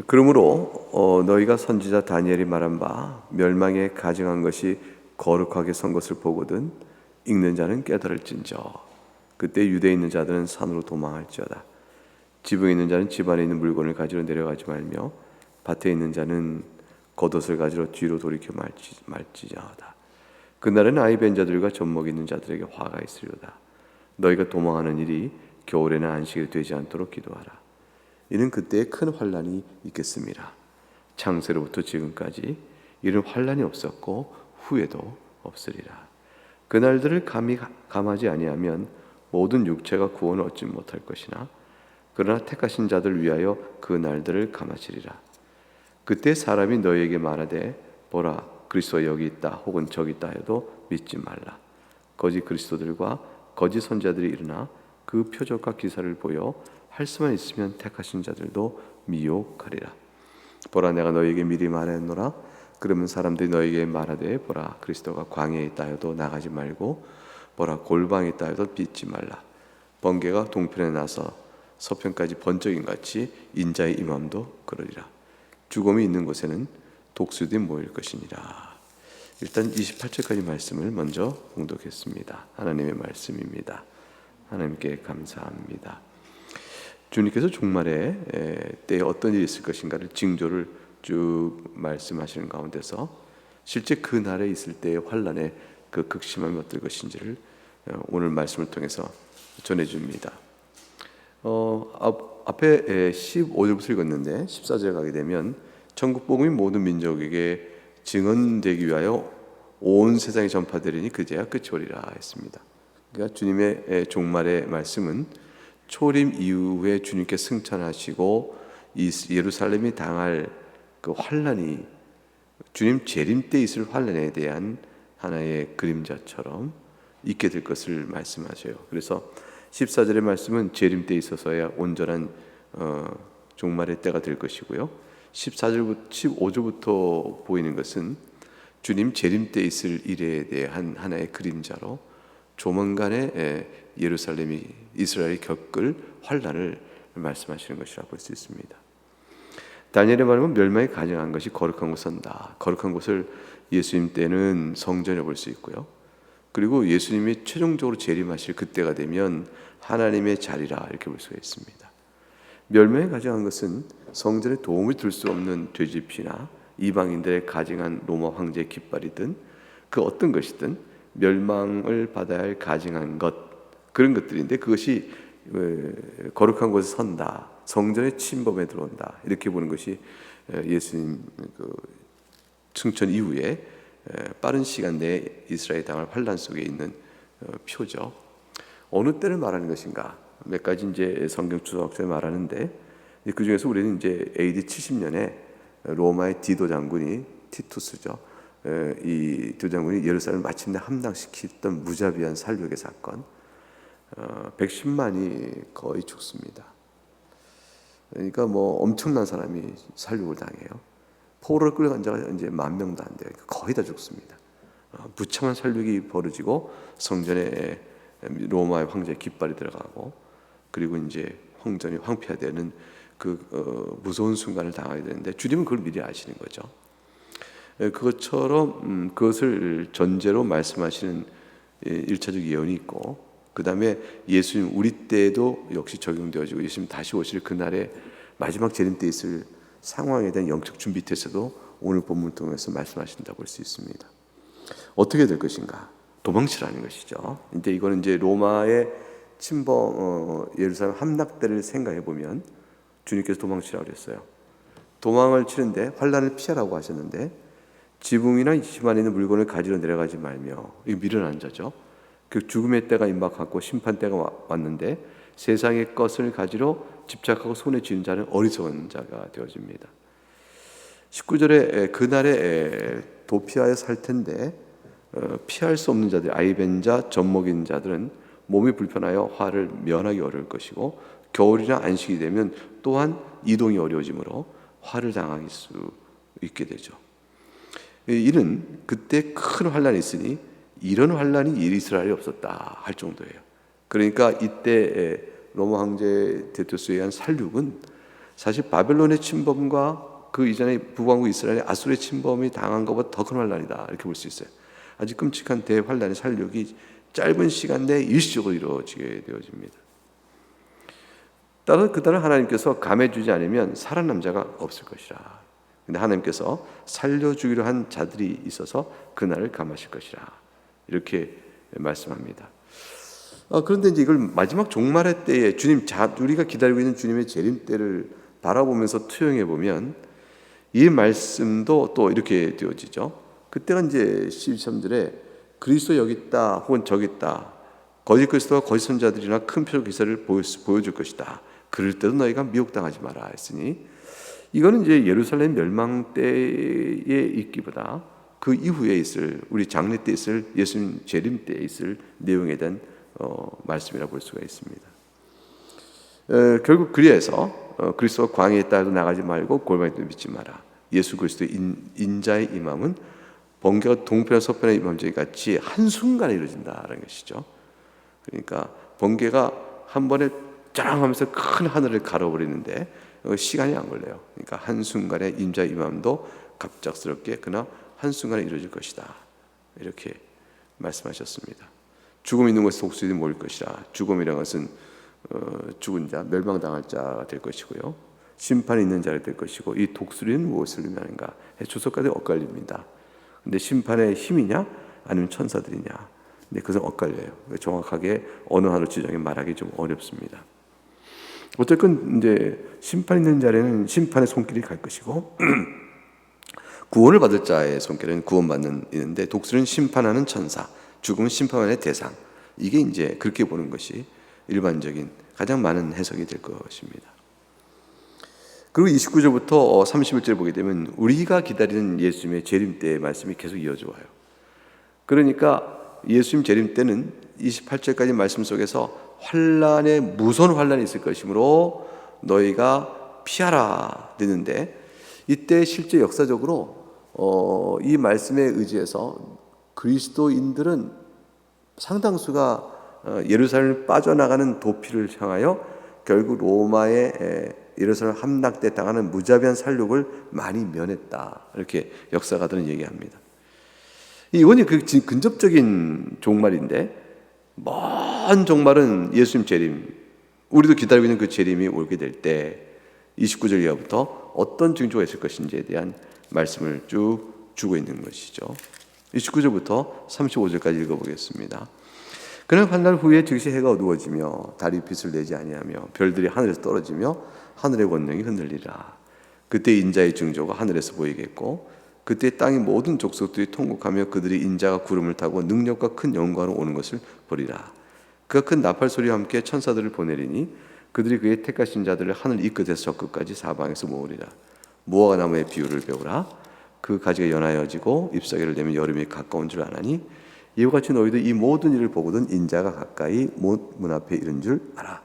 그러므로 너희가 선지자 다니엘이 말한 바 멸망에 가증한 것이 거룩하게 선 것을 보거든 읽는 자는 깨달을진저. 그때 유대에 있는 자들은 산으로 도망할지어다. 지붕에 있는 자는 집 안에 있는 물건을 가지러 내려가지 말며 밭에 있는 자는 겉옷을 가지러 뒤로 돌이켜 말지어다. 그날은 아이 벤 자들과 젖먹이 있는 자들에게 화가 있으리로다. 너희가 도망하는 일이 겨울에는 안식이 되지 않도록 기도하라. 이는 그때에 큰 환란이 있겠습니다. 창세로부터 지금까지 이런 환란이 없었고 후에도 없으리라. 그날들을 감히 감하지 아니하면 모든 육체가 구원을 얻지 못할 것이나 그러나 택하신 자들 위하여 그 날들을 감하시리라. 그때 사람이 너희에게 말하되 보라 그리스도가 여기 있다 혹은 저기 있다 해도 믿지 말라. 거짓 그리스도들과 거짓 선지자들이 일어나 그 표적과 기사를 보여 할 수만 있으면 택하신 자들도 미혹하리라. 보라 내가 너희에게 미리 말하였노라. 그러면 사람들이 너희에게 말하되 보라 그리스도가 광야에 있다 해도 나가지 말고 보라 골방에 있다 해도 믿지 말라. 번개가 동편에 나서 서편까지 번쩍인 같이 인자의 임함도 그러리라. 죽음이 있는 곳에는 독수들이 모일 것이니라. 일단 28절까지 말씀을 먼저 봉독했습니다. 하나님의 말씀입니다. 하나님께 감사합니다. 주님께서 종말의 때에 어떤 일이 있을 것인가를 징조를 쭉 말씀하시는 가운데서 실제 그 날에 있을 때의 환란의 그 극심함이 어떨 것인지를 오늘 말씀을 통해서 전해줍니다. 앞에 15절부터 읽었는데 14절에 가게 되면 천국 복음이 모든 민족에게 증언되기 위하여 온 세상에 전파되리니 그제야 끝이 오리라 했습니다. 그러니까 주님의 종말의 말씀은 초림 이후에 주님께 승천하시고 예루살렘이 당할 그 환란이 주님 재림 때 있을 환란에 대한 하나의 그림자처럼 있게 될 것을 말씀하셔요. 그래서 14절의 말씀은 재림 때 있어서야 온전한 종말의 때가 될 것이고요. 15절부터 보이는 것은 주님 재림 때 있을 일에 대한 하나의 그림자로 조만간에 예루살렘이 이스라엘이 겪을 환란을 말씀하시는 것이라고 볼 수 있습니다. 다니엘의 말은 멸망에 가증한 것이 거룩한 곳 선다. 거룩한 곳을 예수님 때는 성전에 볼 수 있고요. 그리고 예수님이 최종적으로 재림하실 그때가 되면 하나님의 자리라 이렇게 볼 수가 있습니다. 멸망에 가증한 것은 성전에 도움을 줄 수 없는 돼지피나 이방인들의 가증한 로마 황제의 깃발이든 그 어떤 것이든 멸망을 받아야 할 가증한 것 그런 것들인데 그것이 거룩한 곳에 선다, 성전의 침범에 들어온다 이렇게 보는 것이 예수님 그 승천 이후에 빠른 시간 내에 이스라엘이 당할 환란 속에 있는 표죠. 어느 때를 말하는 것인가? 몇 가지 이제 성경 추적자에 말하는데 그 중에서 우리는 이제 AD 70년에 로마의 디도 장군이 티투스죠. 이 디도 장군이 예루살렘을 마침내 함락시켰던 무자비한 살육의 사건, 110만이 거의 죽습니다. 그러니까 뭐 엄청난 사람이 살육을 당해요. 포로를 끌려간 자가 이제 10,000명도 안 돼요. 거의 다 죽습니다. 무참한 살육이 벌어지고 성전에 로마의 황제의 깃발이 들어가고 그리고 이제 황전이 황폐화되는 그 무서운 순간을 당하게 되는데 주님은 그걸 미리 아시는 거죠. 그것처럼 그것을 전제로 말씀하시는 1차적 예언이 있고 그 다음에 예수님 우리 때에도 역시 적용되어지고 예수님 다시 오실 그날의 마지막 재림 때 있을 상황에 대한 영적 준비 태세도 오늘 본문을 통해서 말씀하신다고 볼 수 있습니다. 어떻게 될 것인가? 도망치라는 것이죠. 이제 이거는 이제 로마의 침범 예루살렘 함락 때를 생각해 보면 주님께서 도망치라고 그랬어요. 도망을 치는데 환란을 피하라고 하셨는데 지붕이나 집 안에 있는 물건을 가지러 내려가지 말며 이거 미련한 자죠. 그 죽음의 때가 임박하고 심판 때가 왔는데 세상의 것을 가지러 집착하고 손에 쥐는 자는 어리석은 자가 되어집니다. 19절에 그날에 도피하여 살 텐데 피할 수 없는 자들 아이벤자 젖먹인 자들은 몸이 불편하여 화를 면하기 어려울 것이고 겨울이나 안식이 되면 또한 이동이 어려워지므로 화를 당할 수 있게 되죠. 이는 그때 큰 환란이 있으니 이런 환란이 이스라엘에 없었다 할 정도예요. 그러니까 이때 로마 황제 데토스에 의한 살육은 사실 바벨론의 침범과 그 이전에 북왕국 이스라엘의 아수르의 침범이 당한 것보다 더 큰 환란이다, 이렇게 볼 수 있어요. 아주 끔찍한 대환란의 살육이 짧은 시간 내에 일시적으로 이루어지게 되어집니다. 따라서 그날은 하나님께서 감해주지 않으면 살아남은 자가 없을 것이라. 근데 하나님께서 살려주기로 한 자들이 있어서 그날을 감하실 것이라, 이렇게 말씀합니다. 그런데 이제 이걸 마지막 종말의 때에 우리가 기다리고 있는 주님의 재림 때를 바라보면서 투영해 보면 이 말씀도 또 이렇게 되어지죠. 그때가 이제 13절에 그리스도 여기 있다 혹은 저기 있다, 거짓 그리스도와 거짓 선자들이나 큰 표적 기사를 보여줄 것이다. 그럴 때도 너희가 미혹당하지 마라 했으니, 이거는 이제 예루살렘 멸망 때에 있기보다 그 이후에 있을, 우리 장래 때 있을, 예수님 재림 때 있을 내용에 대한 말씀이라고 볼 수가 있습니다. 결국 그리해서 그리스도가 광야에 따라 나가지 말고 골방에 믿지 마라. 예수 그리스도의 인자의 임함은 번개가 동편과 서편의 임함과 같이 한순간에 이루어진다는 것이죠. 그러니까 번개가 한 번에 짱 하면서 큰 하늘을 가려버리는데 시간이 안 걸려요. 그러니까 한순간에 인자의 임함도 갑작스럽게 그러나 한순간에 이루어질 것이다, 이렇게 말씀하셨습니다. 죽음 있는 곳에 독수리들이 모일 것이라. 죽음이라는 것은 죽은 자, 멸망당할 자가 될 것이고요, 심판이 있는 자가 될 것이고, 이 독수리는 무엇을 의미하는가? 주석가들이 엇갈립니다. 근데 심판의 힘이냐 아니면 천사들이냐, 근데 그것은 엇갈려요. 정확하게 어느 하나로 지정해 말하기 좀 어렵습니다. 어쨌든 이제 심판 있는 자에는 심판의 손길이 갈 것이고 구원을 받을 자의 손길은 구원받는 있는데, 독수리는 심판하는 천사, 죽음은 심판의 대상, 이게 이제 그렇게 보는 것이 일반적인 가장 많은 해석이 될 것입니다. 그리고 29절부터 31절 보게 되면 우리가 기다리는 예수님의 재림 때의 말씀이 계속 이어져 와요. 그러니까 예수님 재림 때는 28절까지 말씀 속에서 환란의 무서운 환란이 있을 것이므로 너희가 피하라 되는데, 이때 실제 역사적으로 이 말씀에 의지해서 그리스도인들은 상당수가 예루살렘을 빠져나가는 도피를 향하여 결국 로마의 예루살렘 함락때 당하는 무자비한 살육을 많이 면했다, 이렇게 역사가들은 얘기합니다. 이번이 그 근접적인 종말인데, 먼 종말은 예수님 재림, 우리도 기다리고 있는 그 재림이 오게 될 때 29절 이하부터 어떤 징조가 있을 것인지에 대한 말씀을 쭉 주고 있는 것이죠. 29절부터 35절까지 읽어보겠습니다. 그는 환난 후에 즉시 해가 어두워지며 달이 빛을 내지 아니하며 별들이 하늘에서 떨어지며 하늘의 권능이 흔들리라. 그때 인자의 징조가 하늘에서 보이겠고, 그때 땅의 모든 족속들이 통곡하며 그들이 인자가 구름을 타고 능력과 큰 영광으로 오는 것을 보리라. 그가 큰 나팔 소리와 함께 천사들을 보내리니 그들이 그의 택하신 자들을 하늘 이 끝에서 저 끝까지 사방에서 모으리라. 무화과 나무의 비유를 배우라. 그 가지가 연하여지고 잎사귀를 내면 여름이 가까운 줄 아나니, 이와 같이 너희도 이 모든 일을 보거든 인자가 가까이 문 앞에 이른 줄 알아.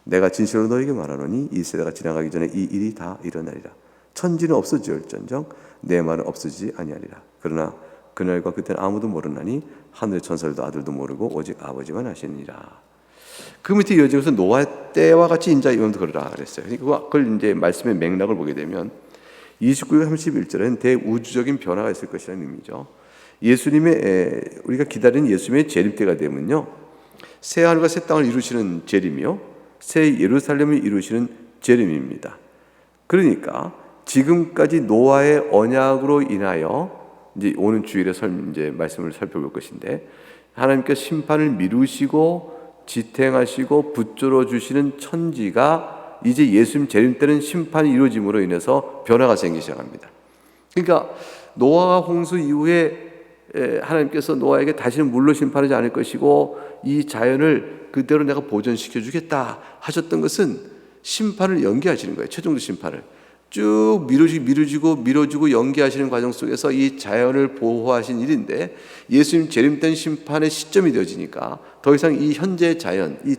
내가 진실로 너희에게 말하노니 이 세대가 지나가기 전에 이 일이 다 일어나리라. 천지는 없어질전정 내 말은 없어지지 아니하리라. 그러나 그날과 그때는 아무도 모르나니 하늘의 천사들도 아들도 모르고 오직 아버지만 아시니라. 그 밑에 이어지면서 노아 때와 같이 인자 임함도 그러라 그랬어요. 그걸 이제 말씀의 맥락을 보게 되면 29절 31절은 대우주적인 변화가 있을 것이라는 의미죠. 우리가 기다리는 예수님의 재림 때가 되면요, 새 하늘과 새 땅을 이루시는 재림이요, 새 예루살렘을 이루시는 재림입니다. 그러니까 지금까지 노아의 언약으로 인하여 이제 오는 주일에 이제 말씀을 살펴볼 것인데, 하나님께서 심판을 미루시고 지탱하시고 붙들어 주시는 천지가 이제 예수님 재림 때는 심판이 이루어짐으로 인해서 변화가 생기기 시작합니다. 그러니까 노아가 홍수 이후에 하나님께서 노아에게 다시는 물로 심판하지 않을 것이고 이 자연을 그대로 내가 보존시켜 주겠다 하셨던 것은 심판을 연기하시는 거예요. 최종적 심판을 쭉 미뤄지고 연기하시는 과정 속에서 이 자연을 보호하신 일인데, 예수님 재림 때 심판의 시점이 되어지니까 더 이상 이 현재 자연, 이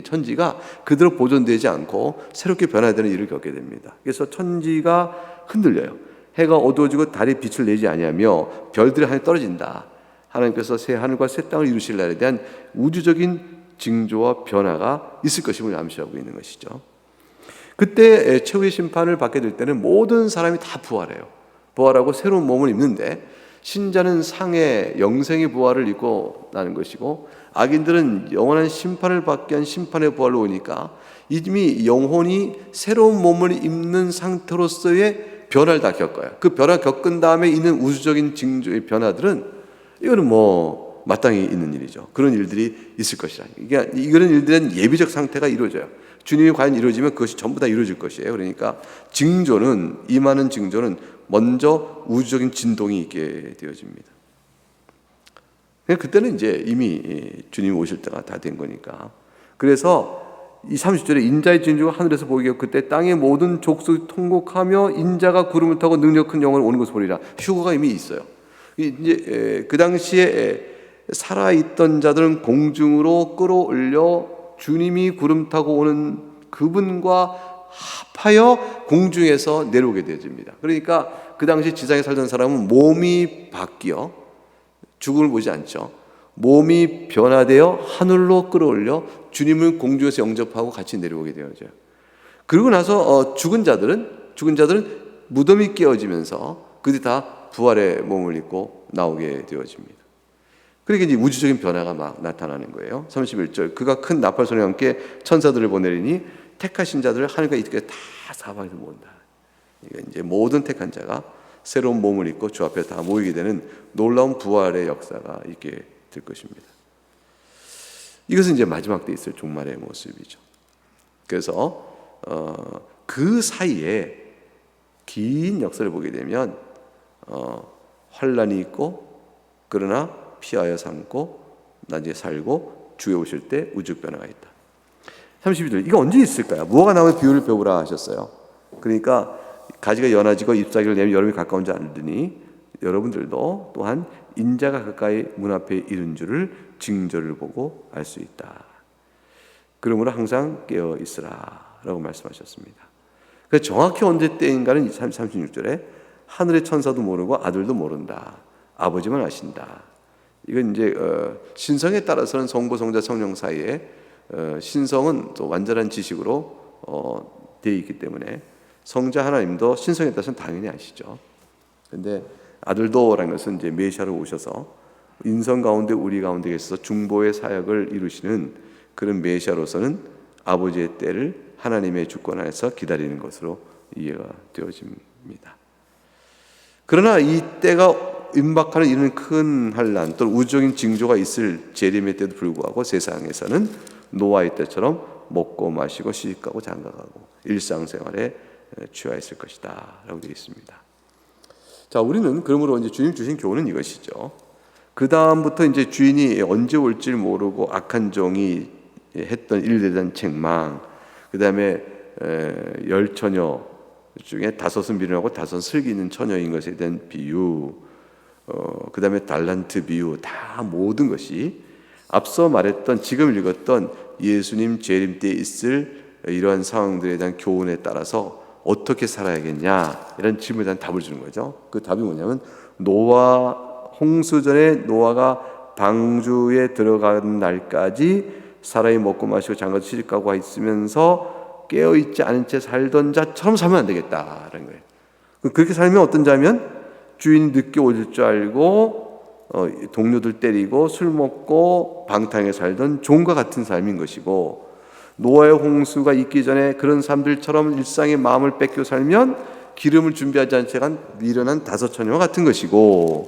천지가 그대로 보존되지 않고 새롭게 변화되는 일을 겪게 됩니다. 그래서 천지가 흔들려요. 해가 어두워지고 달이 빛을 내지 아니하며 별들이 하늘에 떨어진다. 하나님께서 새 하늘과 새 땅을 이루실 날에 대한 우주적인 징조와 변화가 있을 것임을 암시하고 있는 것이죠. 그때 최후의 심판을 받게 될 때는 모든 사람이 다 부활해요. 부활하고 새로운 몸을 입는데 신자는 상의 영생의 부활을 입고 나는 것이고 악인들은 영원한 심판을 받게 한 심판의 부활로 오니까 이미 영혼이 새로운 몸을 입는 상태로서의 변화를 다 겪어요. 그 변화 겪은 다음에 있는 우주적인 징조의 변화들은 이거는 뭐 마땅히 있는 일이죠. 그런 일들이 있을 것이라. 이런 일들은 예비적 상태가 이루어져요. 주님이 과연 이루어지면 그것이 전부 다 이루어질 것이에요. 그러니까 징조는, 임하는 징조는 먼저 우주적인 진동이 있게 되어집니다. 그때는 이제 이미 주님이 오실 때가 다 된 거니까. 그래서 이 30절에 인자의 징조가 하늘에서 보이게 그때 땅의 모든 족속이 통곡하며 인자가 구름을 타고 능력 큰 영을 오는 것을 보리라. 휴거가 이미 있어요. 이제 그 당시에 살아있던 자들은 공중으로 끌어올려 주님이 구름 타고 오는 그분과 합하여 공중에서 내려오게 되어집니다. 그러니까 그 당시 지상에 살던 사람은 몸이 바뀌어 죽음을 보지 않죠. 몸이 변화되어 하늘로 끌어올려 주님을 공중에서 영접하고 같이 내려오게 되어져요. 그러고 나서 죽은 자들은 무덤이 깨어지면서 그들이 다 부활의 몸을 입고 나오게 되어집니다. 그러니까 이제 우주적인 변화가 막 나타나는 거예요. 31절 그가 큰 나팔소리와 함께 천사들을 보내리니 택하신 자들을 하늘과 이쪽에 다 사방에서 모은다. 이게 이제 모든 택한 자가 새로운 몸을 입고 주 앞에 다 모이게 되는 놀라운 부활의 역사가 있게 될 것입니다. 이것은 이제 마지막 때 있을 종말의 모습이죠. 그래서 그 사이에 긴 역사를 보게 되면 환란이 있고 그러나 피하여 삼고 나중에 살고 주에 오실 때 우주 변화가 있다. 32절 이거 언제 있을까요? 무화과 나무의 비유를 배우라 하셨어요. 그러니까 가지가 연해지고 잎사귀를 내면 여름이 가까운 줄 알더니 여러분들도 또한 인자가 가까이 문 앞에 이른 줄을 징조를 보고 알 수 있다. 그러므로 항상 깨어 있으라 라고 말씀하셨습니다. 그래서 정확히 언제 때인가는 36절에 하늘의 천사도 모르고 아들도 모른다. 아버지만 아신다. 이건 이제 신성에 따라서는 성부, 성자, 성령 사이에 신성은 또 완전한 지식으로 되어 있기 때문에 성자 하나님도 신성에 따라서는 당연히 아시죠. 근데 아들도라는 것은 이제 메시아로 오셔서 인성 가운데 우리 가운데 계셔서 중보의 사역을 이루시는 그런 메시아로서는 아버지의 때를 하나님의 주권 안에서 기다리는 것으로 이해가 되어집니다. 그러나 이 때가 임박하는 이런 큰 환난 또는 우주적인 징조가 있을 재림의 때도 불구하고 세상에서는 노아의 때처럼 먹고 마시고 시집가고 장가가고 일상생활에 취하 있을 것이다 라고 되어 있습니다. 자, 우리는 그러므로 이제 주님 주신 교훈은 이것이죠. 그 다음부터 이제 주인이 언제 올지 모르고 악한 종이 했던 일들에 대한 책망, 그 다음에 10처녀 중에 5은 미련하고 5은 슬기 있는 처녀인 것에 대한 비유, 그 다음에 달란트 비유, 다 모든 것이 앞서 말했던 지금 읽었던 예수님 재림 때 있을 이러한 상황들에 대한 교훈에 따라서 어떻게 살아야겠냐 이런 질문에 대한 답을 주는 거죠. 그 답이 뭐냐면 노아 홍수 전에 노아가 방주에 들어가는 날까지 사람이 먹고 마시고 장가도 시집가고 있으면서 깨어있지 않은 채 살던 자처럼 살면 안 되겠다라는 거예요. 그렇게 살면 어떤 자면 주인이 늦게 오실 줄 알고 동료들 때리고 술 먹고 방탕하게 살던 종과 같은 삶인 것이고, 노아의 홍수가 있기 전에 그런 사람들처럼 일상의 마음을 뺏겨 살면 기름을 준비하지 않은 채 미련한 5처녀와 같은 것이고,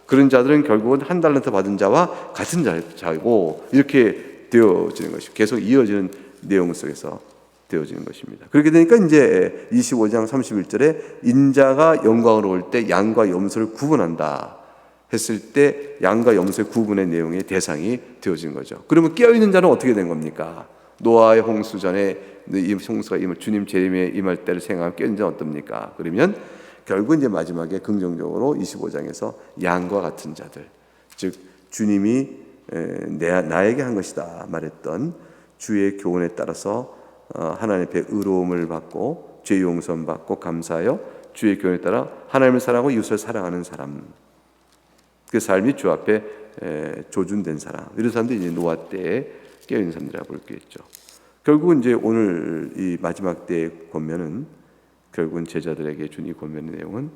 그런 자들은 결국은 한 달란트 받은 자와 같은 자이고, 이렇게 되어지는 것이고 계속 이어지는 내용 속에서 되어지는 것입니다. 그렇게 되니까 이제 25장 31절에 인자가 영광으로 올 때 양과 염소를 구분한다 했을 때 양과 염소의 구분의 내용의 대상이 되어진 거죠. 그러면 깨어있는 자는 어떻게 된 겁니까? 노아의 홍수 전에 이 홍수가 주님 재림에 임할 때를 생각하면 깨어있는 자는 어떻습니까? 그러면 결국 이제 마지막에 긍정적으로 25장에서 양과 같은 자들, 즉 주님이 나에게 한 것이다 말했던 주의 교훈에 따라서 하나님 앞에 의로움을 받고 죄 용서를 받고 감사하여 주의 교훈에 따라 하나님을 사랑하고 이웃을 사랑하는 사람, 그 삶이 주 앞에 조준된 사람, 이런 사람들이 이제 노아 때에 깨어있는 사람들이라고 볼 수 있죠. 결국은 이제 오늘 이 마지막 때의 권면은 결국은 제자들에게 준 이 권면의 내용은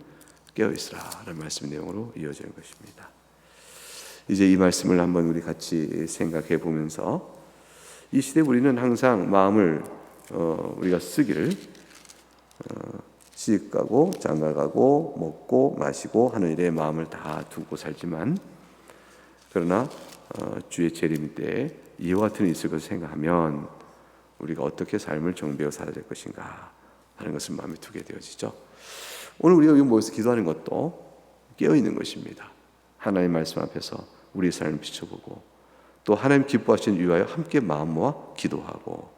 깨어 있으라라는 말씀 내용으로 이어지는 것입니다. 이제 이 말씀을 한번 우리 같이 생각해 보면서 이 시대 우리는 항상 마음을 우리가 쓰기를 시집가고 장가가고 먹고 마시고 하는 일에 마음을 다 두고 살지만, 그러나 주의 재림 때 이와 같은 일이 있을 것을 생각하면 우리가 어떻게 삶을 정비하고 살아야 될 것인가 하는 것을 마음에 두게 되어지죠. 오늘 우리가 여기 모여서 기도하는 것도 깨어있는 것입니다. 하나님의 말씀 앞에서 우리의 삶을 비춰보고 또 하나님 기뻐하시는 위하여 함께 마음 모아 기도하고,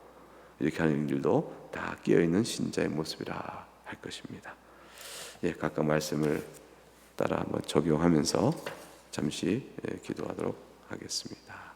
이렇게 하는 일들도 다 깨어있는 신자의 모습이라 할 것입니다. 각각 말씀을 따라 한번 적용하면서 잠시 기도하도록 하겠습니다.